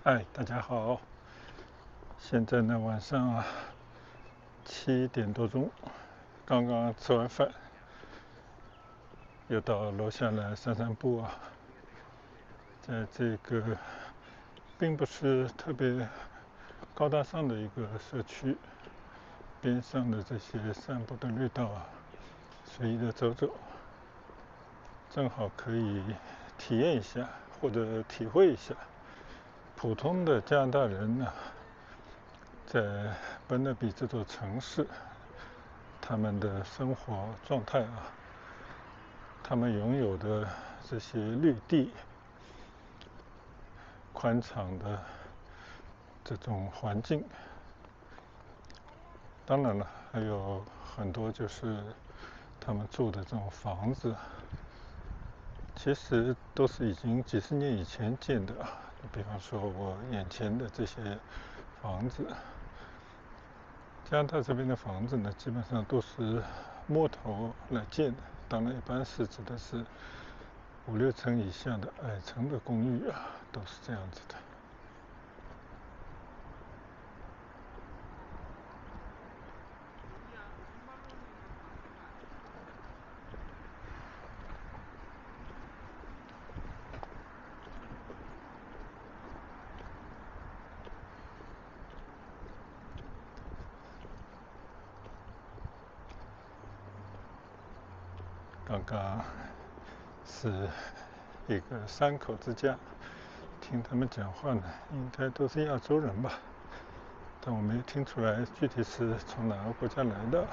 哎，大家好，现在呢晚上7点多钟，刚刚吃完饭，又到楼下来散散步啊。在这个并不是特别高大上的一个社区边上的这些散步的绿道啊，随意的走走，正好可以体验一下或者体会一下普通的加拿大人呢，在本勒比这座城市，他们的生活状态啊，他们拥有的这些绿地、宽敞的这种环境，当然了，还有很多就是他们住的这种房子，其实都是已经几十年以前建的。比方说我眼前的这些房子，加拿大这边的房子呢，基本上都是摸头来建的，当然一般是指的是5、6层以下的矮层的公寓啊，都是这样子的。刚刚是一个3口之家，听他们讲话呢，应该都是亚洲人吧，但我没听出来具体是从哪个国家来的。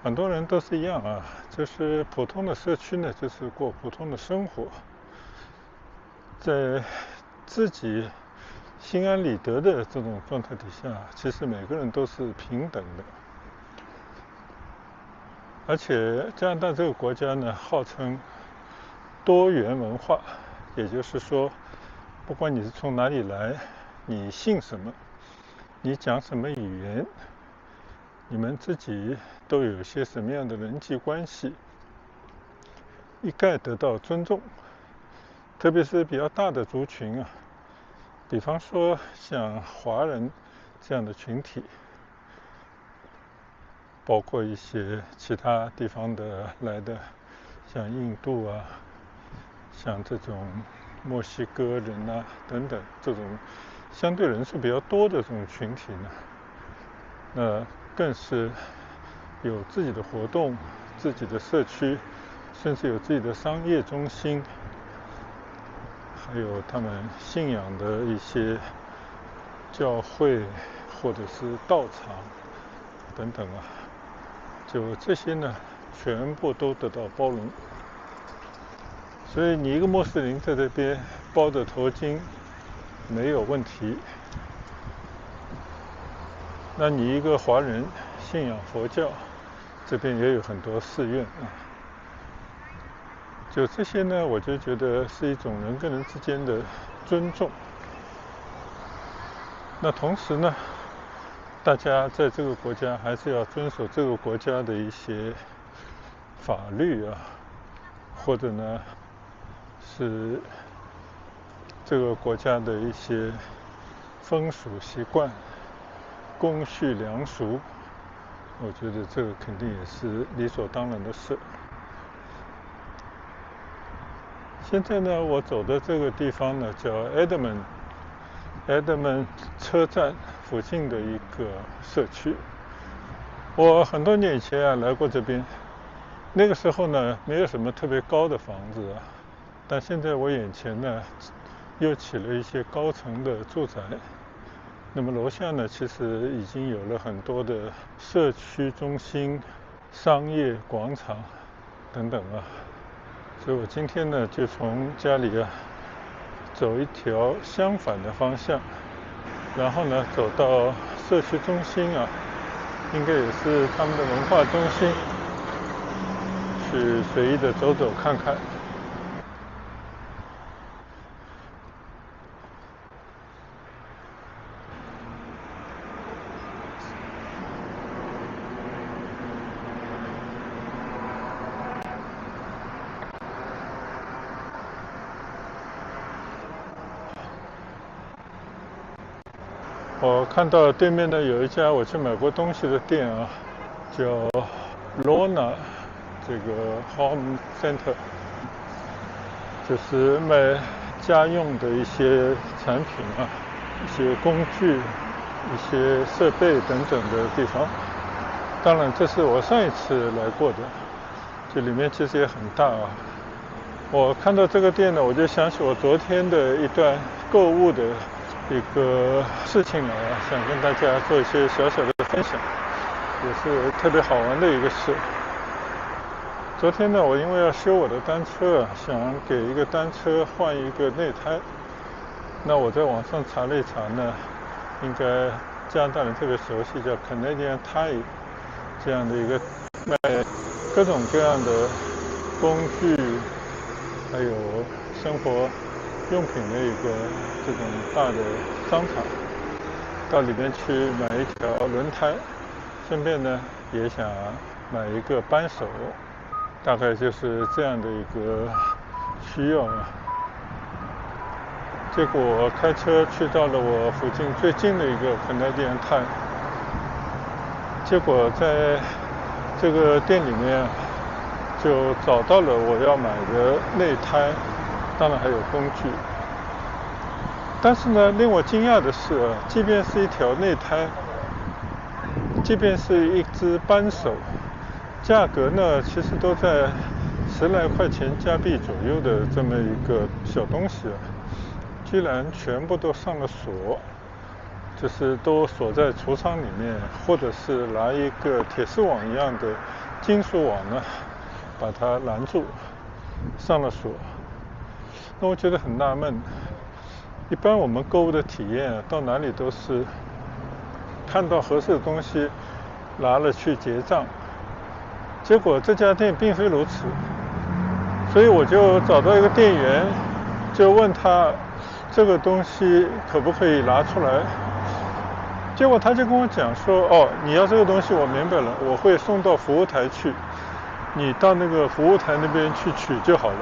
很多人都是一样啊，就是普通的社区呢，就是过普通的生活，在自己心安理得的这种状态底下，其实每个人都是平等的。而且加拿大这个国家呢，号称多元文化，也就是说，不管你是从哪里来，你姓什么，你讲什么语言，你们自己都有一些什么样的人际关系，一概得到尊重。特别是比较大的族群啊，比方说像华人这样的群体，包括一些其他地方的来的，像印度啊，像这种墨西哥人啊等等，这种相对人数比较多的这种群体呢，那更是有自己的活动、自己的社区，甚至有自己的商业中心，还有他们信仰的一些教会或者是道场等等啊，就这些呢，全部都得到包容。所以你一个穆斯林在这边包着头巾没有问题，那你一个华人信仰佛教，这边也有很多寺院啊。就这些呢，我就觉得是一种人跟人之间的尊重。那同时呢，大家在这个国家还是要遵守这个国家的一些法律啊，或者呢是这个国家的一些风俗习惯、公序良俗，我觉得这个肯定也是理所当然的事。现在呢，我走的这个地方呢，叫 Edmond 车站附近的一个社区。我很多年以前啊来过这边，那个时候呢没有什么特别高的房子啊，但现在我眼前呢又起了一些高层的住宅。那么楼下呢，其实已经有了很多的社区中心、商业广场等等啊。所以我今天呢，就从家里啊走一条相反的方向，然后呢走到社区中心啊，应该也是他们的文化中心，去随意的走走看看。我看到对面呢有一家我去买过东西的店啊，叫 Lorna 这个 Home Center， 就是卖家用的一些产品啊，一些工具、一些设备等等的地方。当然这是我上一次来过的，这里面其实也很大啊。我看到这个店呢，我就想起我昨天的一段购物的一个事情来啊，想跟大家做一些小小的分享，也是特别好玩的一个事。昨天呢，我因为要修我的单车，想给一个单车换一个内胎，那我在网上查了一查呢，应该加拿大人特别熟悉叫 Canadian Tire 这样的一个卖各种各样的工具还有生活用品的一个这种大的商场，到里面去买一条轮胎，顺便呢也想买一个扳手，大概就是这样的一个需要啊。结果我开车去到了我附近最近的一个Canadian Tire，结果在这个店里面就找到了我要买的内胎，当然还有工具。但是呢，令我惊讶的是啊，即便是一条内胎，即便是一只扳手，价格呢其实都在10来块钱加币左右的这么一个小东西啊，居然全部都上了锁，就是都锁在橱窗里面，或者是拿一个铁丝网一样的金属网呢把它拦住，上了锁。那我觉得很纳闷，一般我们购物的体验到哪里都是看到合适的东西拿了去结账，结果这家店并非如此，所以我就找到一个店员，就问他这个东西可不可以拿出来。结果他就跟我讲说，哦，你要这个东西我明白了，我会送到服务台去，你到那个服务台那边去取就好了。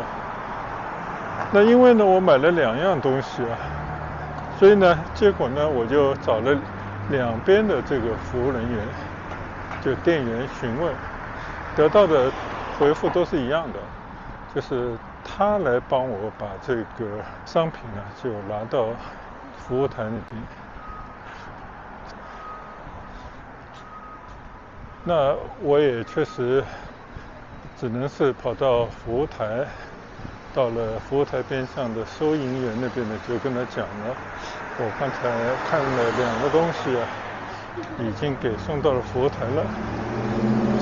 那因为呢我买了2样东西啊，所以呢结果呢我就找了两边的这个服务人员，就店员询问，得到的回复都是一样的，就是他来帮我把这个商品啊就拿到服务台那边。那我也确实只能是跑到服务台，到了服务台边上的收银员那边呢，就跟他讲了，我刚才看了2个东西啊，已经给送到了服务台了。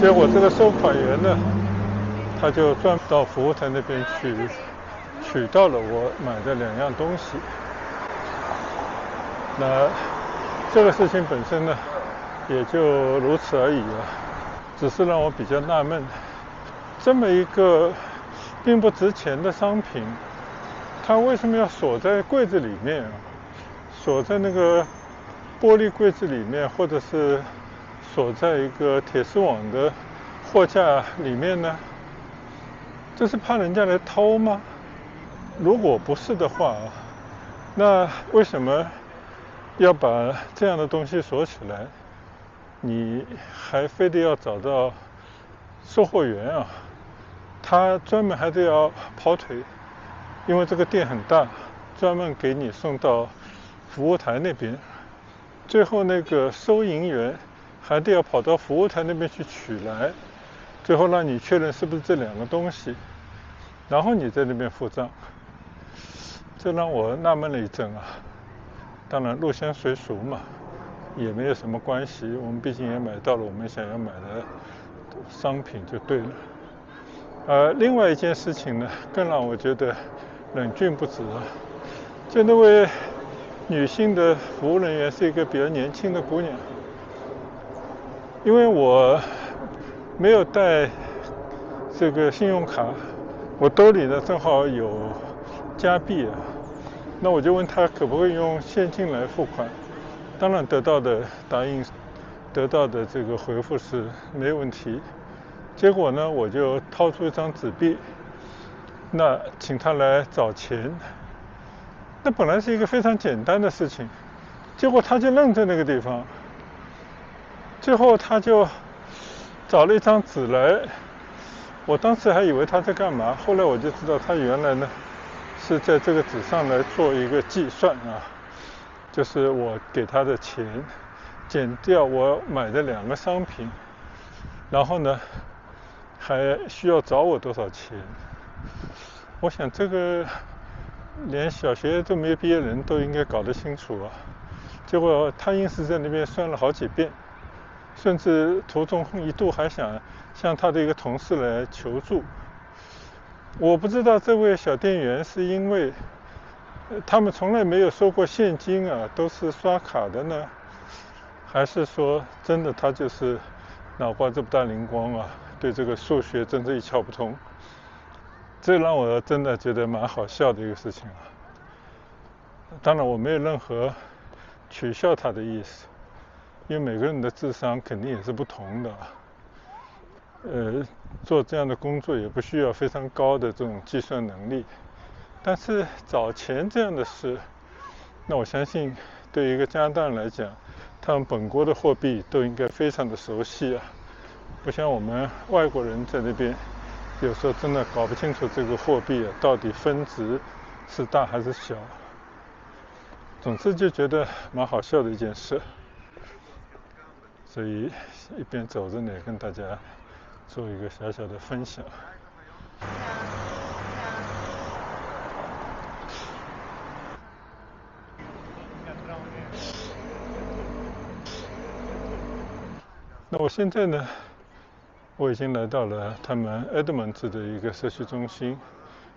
结果这个收款员呢，他就转到服务台那边去取到了我买的2样东西。那这个事情本身呢也就如此而已啊，只是让我比较纳闷，这么一个并不值钱的商品，它为什么要锁在柜子里面啊？锁在那个玻璃柜子里面，或者是锁在一个铁丝网的货架里面呢？这是怕人家来偷吗？如果不是的话，那为什么要把这样的东西锁起来？你还非得要找到售货员啊？他专门还得要跑腿，因为这个店很大，专门给你送到服务台那边，最后那个收银员还得要跑到服务台那边去取来，最后让你确认是不是这2个东西，然后你在那边付账。这让我纳闷了一阵啊。当然入乡随俗嘛，也没有什么关系，我们毕竟也买到了我们想要买的商品就对了。另外一件事情呢，更让我觉得冷峻不止啊。就那位女性的服务人员是一个比较年轻的姑娘，因为我没有带这个信用卡，我兜里呢正好有加币啊，那我就问她可不可以用现金来付款，当然得到的这个回复是没问题。结果呢我就掏出一张纸币，那请她来找钱。那本来是一个非常简单的事情，结果他就愣在那个地方。最后他就找了一张纸来，我当时还以为他在干嘛，后来我就知道他原来呢是在这个纸上来做一个计算啊，就是我给他的钱减掉我买的2个商品，然后呢还需要找我多少钱。我想这个连小学都没毕业的人都应该搞得清楚啊。结果他硬是在那边算了好几遍，甚至途中一度还想向他的一个同事来求助。我不知道这位小店员是因为他们从来没有收过现金啊，都是刷卡的呢，还是说真的他就是脑瓜子不大灵光啊，对这个数学真是一窍不通。这让我真的觉得蛮好笑的一个事情啊。当然我没有任何取笑他的意思，因为每个人的智商肯定也是不同的。做这样的工作也不需要非常高的这种计算能力，但是找钱这样的事，那我相信对于一个加拿大人来讲，他们本国的货币都应该非常的熟悉啊，不像我们外国人在那边有时候真的搞不清楚这个货币啊到底分值是大还是小。总之就觉得蛮好笑的一件事，所以一边走着呢跟大家做一个小小的分享。那我现在呢，我已经来到了他们 Edmonds 的一个社区中心。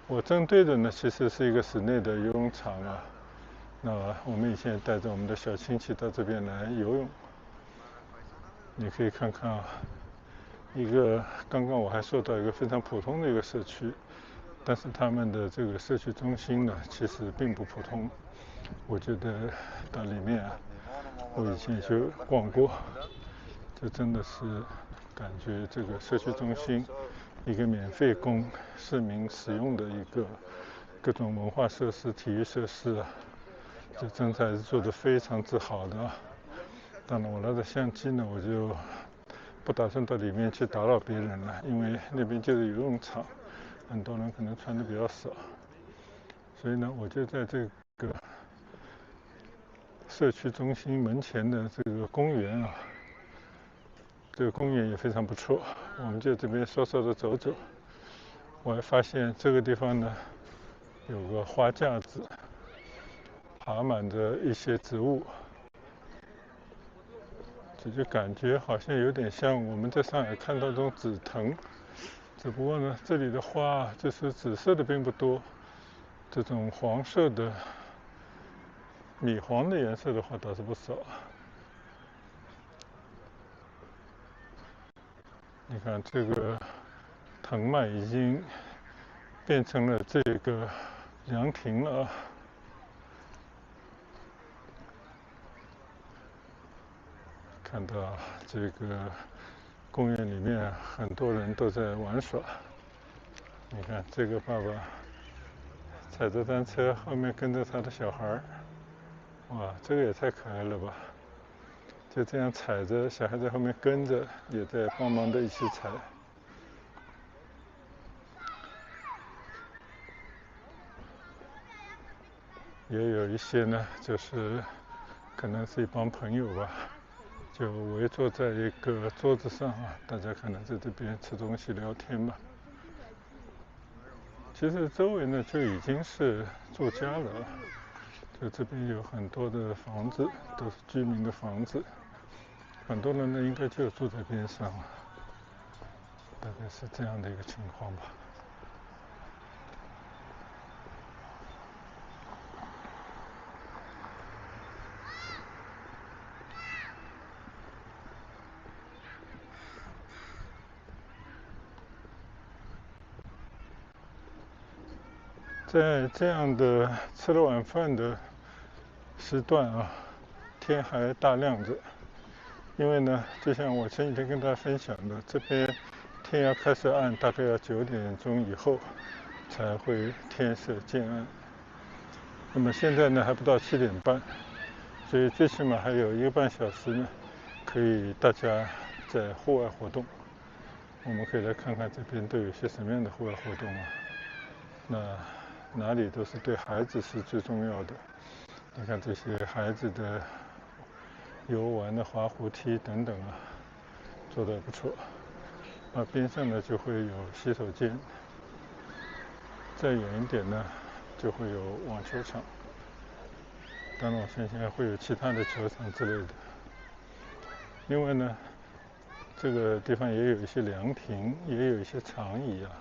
我正对的呢，其实是一个室内的游泳场啊。那我们以前带着我们的小亲戚到这边来游泳。你可以看看啊，一个刚刚我还说到一个非常普通的一个社区，但是他们的这个社区中心呢，其实并不普通。我觉得到里面啊，我以前就逛过，这真的是感觉这个社区中心一个免费供市民使用的一个各种文化设施、体育设施啊，这真的是做得非常之好的啊。当然我拿着相机呢，我就不打算到里面去打扰别人了，因为那边就是游泳场，很多人可能穿的比较少，所以呢，我就在这个社区中心门前的这个公园啊，这个公园也非常不错，我们就这边稍稍的走走。我还发现这个地方呢，有个花架子，爬满着一些植物，这就感觉好像有点像我们在上海看到这种紫藤，只不过呢，这里的花就是紫色的并不多，这种黄色的、米黄的颜色的花倒是不少。你看这个藤蔓已经变成了这个凉亭了。看到这个公园里面很多人都在玩耍。你看这个爸爸踩着单车，后面跟着他的小孩，哇，这个也太可爱了吧！就这样踩着，小孩在后面跟着，也在帮忙的一起踩。也有一些呢，就是可能是一帮朋友吧，就围坐在一个桌子上啊，大家可能在这边吃东西聊天吧。其实周围呢就已经是住家了，就这边有很多的房子，都是居民的房子，很多人呢应该就住在边上，大概是这样的一个情况吧。在这样的吃了晚饭的时段啊，天还大亮着。因为呢，就像我前几天跟大家分享的，这边天要开始暗，大概要9点钟以后才会天色渐暗。那么现在呢还不到7点半，所以最起码还有1个半小时呢，可以大家在户外活动。我们可以来看看这边都有些什么样的户外活动啊。那哪里都是对孩子是最重要的。你看这些孩子的游玩的滑滑梯等等啊，做得不错。边上呢就会有洗手间，再远一点呢就会有网球场。当然我相信还会有其他的球场之类的。另外呢，这个地方也有一些凉亭，也有一些长椅啊，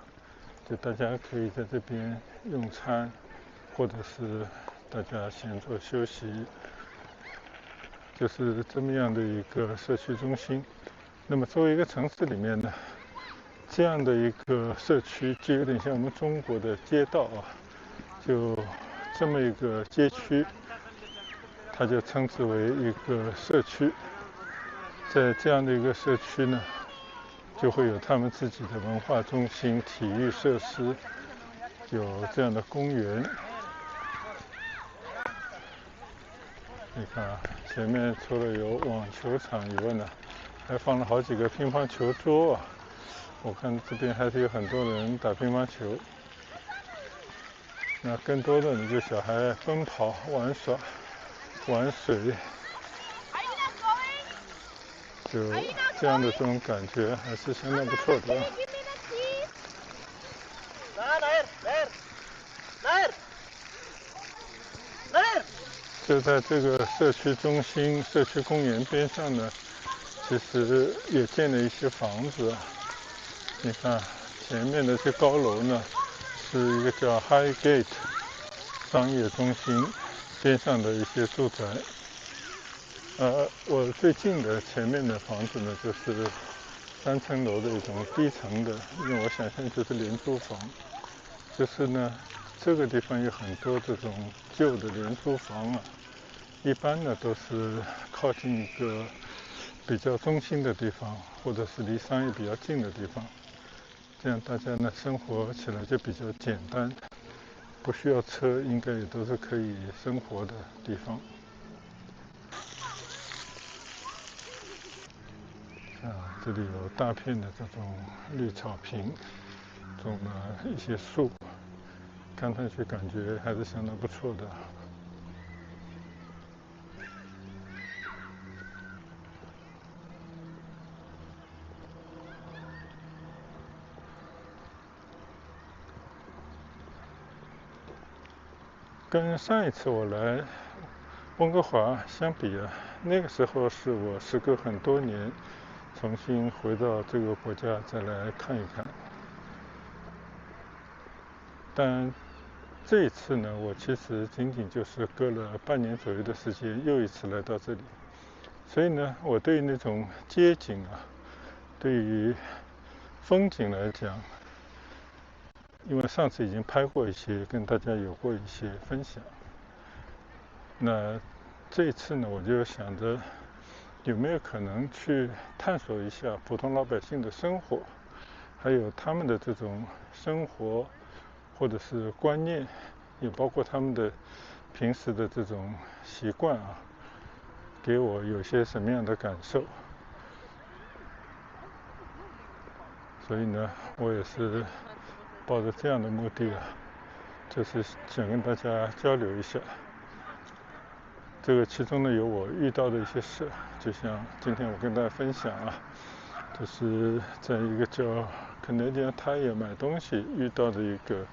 就大家可以在这边用餐，或者是大家闲坐休息，就是这么样的一个社区中心。那么作为一个城市里面呢，这样的一个社区就有点像我们中国的街道啊，就这么一个街区，它就称之为一个社区。在这样的一个社区呢，就会有他们自己的文化中心、体育设施，有这样的公园。你看啊，前面除了有网球场以外呢，还放了好几个乒乓球桌啊。我看这边还是有很多人打乒乓球。那更多的就小孩奔跑、玩耍、玩水，就这样的这种感觉还是相当不错的。就在这个社区中心、社区公园边上呢，其实也建了一些房子。你看前面的这高楼呢，是一个叫 Highgate 商业中心边上的一些住宅。我最近的前面的房子呢，就是3层楼的一种低层的，因为我想象就是廉租房。就是呢，这个地方有很多这种旧的廉租房啊，一般呢都是靠近一个比较中心的地方，或者是离商业比较近的地方，这样大家呢生活起来就比较简单，不需要车，应该也都是可以生活的地方。这里有大片的这种绿草坪，种了一些树，看上去感觉还是相当不错的。跟上一次我来温哥华相比啊，那个时候是我时隔很多年重新回到这个国家再来看一看。但这一次呢，我其实仅仅就是隔了半年左右的时间又一次来到这里，所以呢，我对那种街景啊，对于风景来讲，因为上次已经拍过一些，跟大家有过一些分享。那这一次呢，我就想着有没有可能去探索一下普通老百姓的生活，还有他们的这种生活或者是观念，也包括他们的平时的这种习惯啊，给我有些什么样的感受。所以呢，我也是抱着这样的目的啊，就是想跟大家交流一下。这个其中呢有我遇到的一些事，就像今天我跟大家分享啊，就是在一个叫Canadian Tire买东西遇到的一个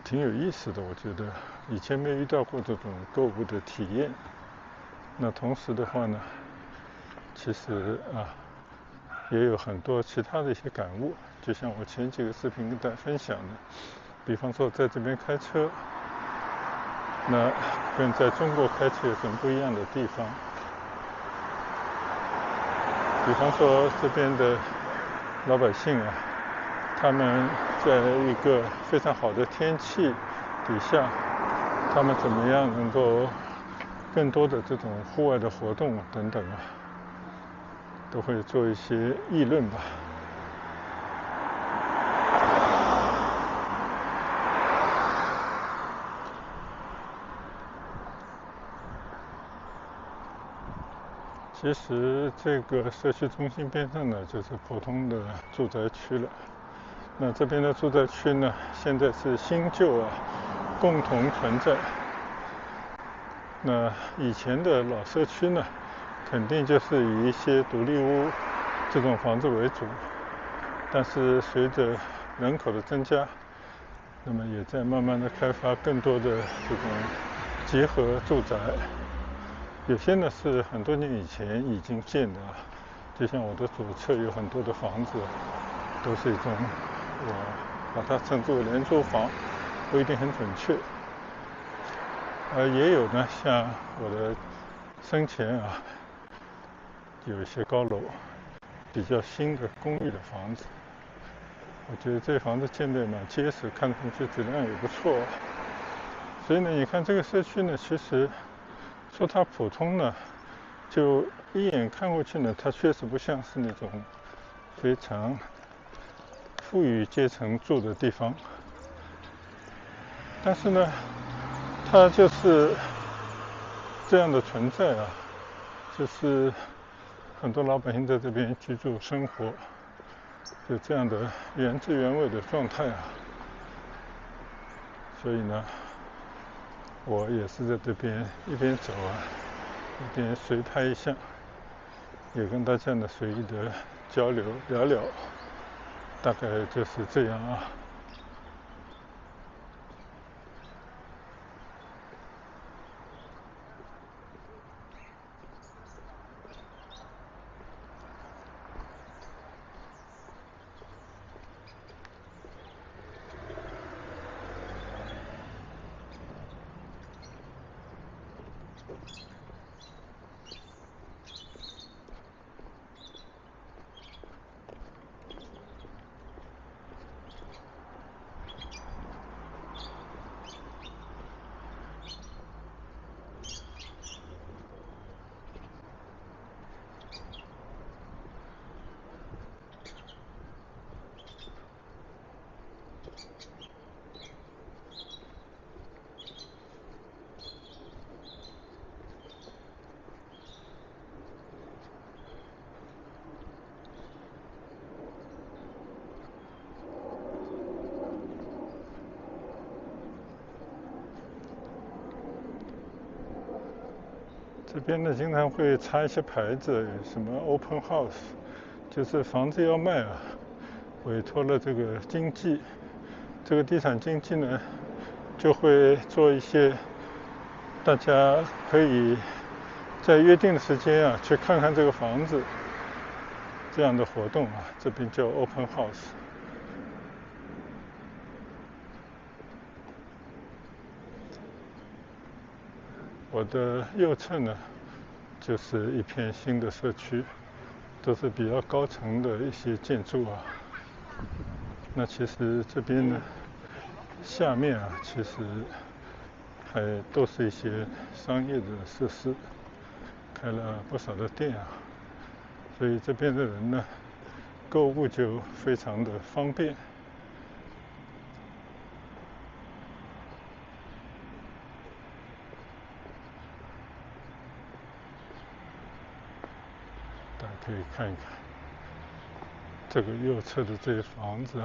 挺有意思的，我觉得以前没遇到过这种购物的体验。那同时的话呢，其实也有很多其他的一些感悟，就像我前几个视频跟大家分享的，比方说在这边开车，那跟在中国开车有什么不一样的地方？比方说这边的老百姓啊，他们在一个非常好的天气底下，他们怎么样能够更多的这种户外的活动等等啊，都会做一些议论吧。其实这个社区中心边上呢，就是普通的住宅区了。那这边的住宅区呢，现在是新旧共同存在。那以前的老社区呢，肯定就是以一些独立屋这种房子为主，但是随着人口的增加，那么也在慢慢的开发更多的这种结合住宅。有些呢是很多年以前已经建的，就像我的左侧有很多的房子，都是一种我把它称之为廉租房，不一定很准确。也有呢，像我的生前有一些高楼，比较新的公寓的房子，我觉得这房子建得蛮结实，看上去质量也不错。所以呢，你看这个社区呢，其实说它普通呢，就一眼看过去呢，它确实不像是那种非常富裕阶层住的地方。但是呢，它就是这样的存在就是很多老百姓在这边居住生活，就这样的原汁原味的状态所以呢，我也是在这边一边走一边随拍一下，也跟大家呢随意的交流聊聊，大概就是这样这边呢经常会插一些牌子，什么 open house， 就是房子要卖委托了这个经纪，这个地产经纪呢就会做一些大家可以在约定的时间去看看这个房子这样的活动这边叫 open house。我的右侧呢，就是一片新的社区，都是比较高层的一些建筑那其实这边呢，下面其实还都是一些商业的设施，开了不少的店所以这边的人呢，购物就非常的方便。大家可以看一看这个右侧的这些房子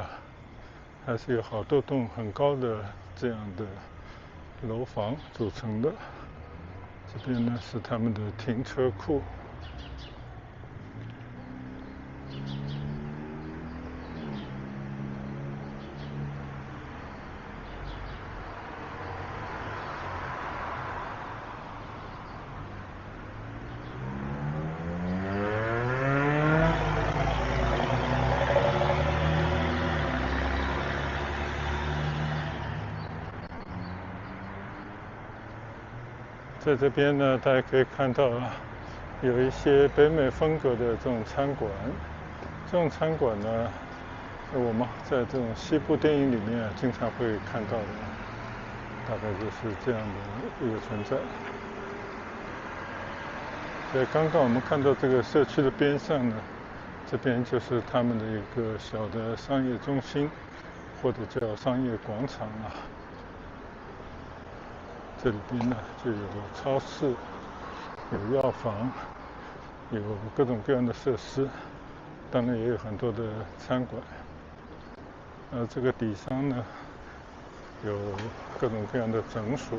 还是有好多栋很高的这样的楼房组成的。这边呢是他们的停车库。在这边呢，大家可以看到有一些北美风格的这种餐馆。这种餐馆呢，我们在这种西部电影里面经常会看到的，大概就是这样的一个存在。所以刚刚我们看到这个社区的边上呢，这边就是他们的一个小的商业中心，或者叫商业广场这里边呢就有超市、有药房、有各种各样的设施，当然也有很多的餐馆。这个底商呢，有各种各样的诊所。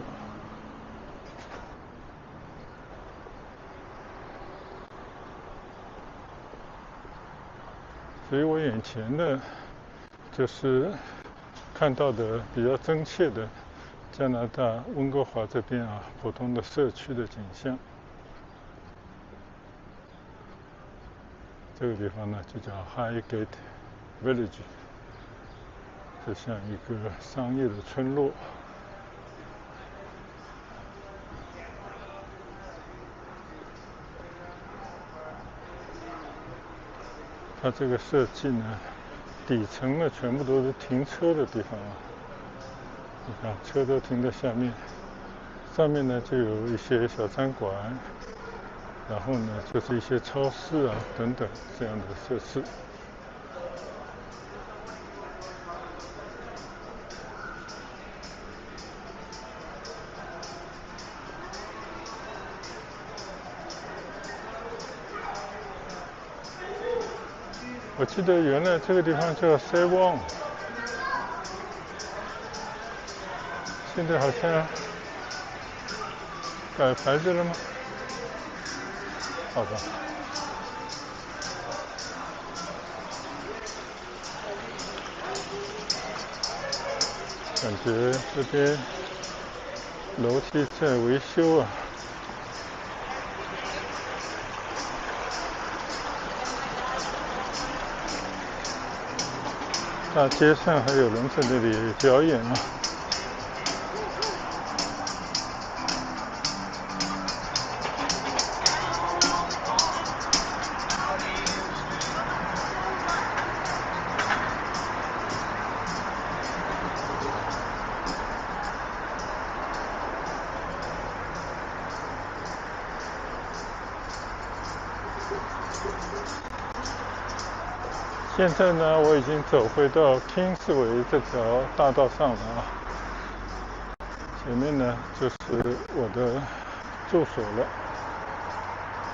所以我眼前呢，就是看到的比较真切的加拿大温哥华这边普通的社区的景象。这个地方呢就叫 Highgate Village， 就像一个商业的村落。它这个设计呢，底层呢全部都是停车的地方你看车都停在下面，上面呢就有一些小餐馆，然后呢就是一些超市等等这样的设施。我记得原来这个地方叫 Saigon， 现在好像改牌子了吗？好吧。感觉这边楼梯在维修大街上还有人在那里表演现在呢，我已经走回到 Kingsway 这条大道上了前面呢就是我的住所了。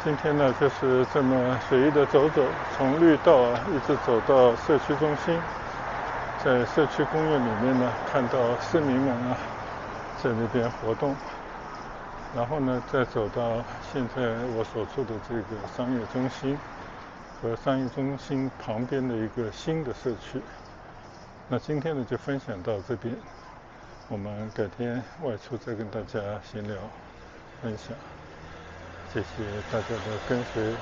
今天呢就是这么随意的走走，从绿道一直走到社区中心，在社区公园里面呢看到市民们在那边活动，然后呢再走到现在我所处的这个商业中心和商业中心旁边的一个新的社区。那今天呢就分享到这边，我们改天外出再跟大家闲聊分享。谢谢大家的跟随，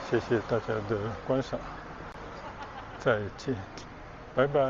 谢谢大家的观赏，再见，拜拜。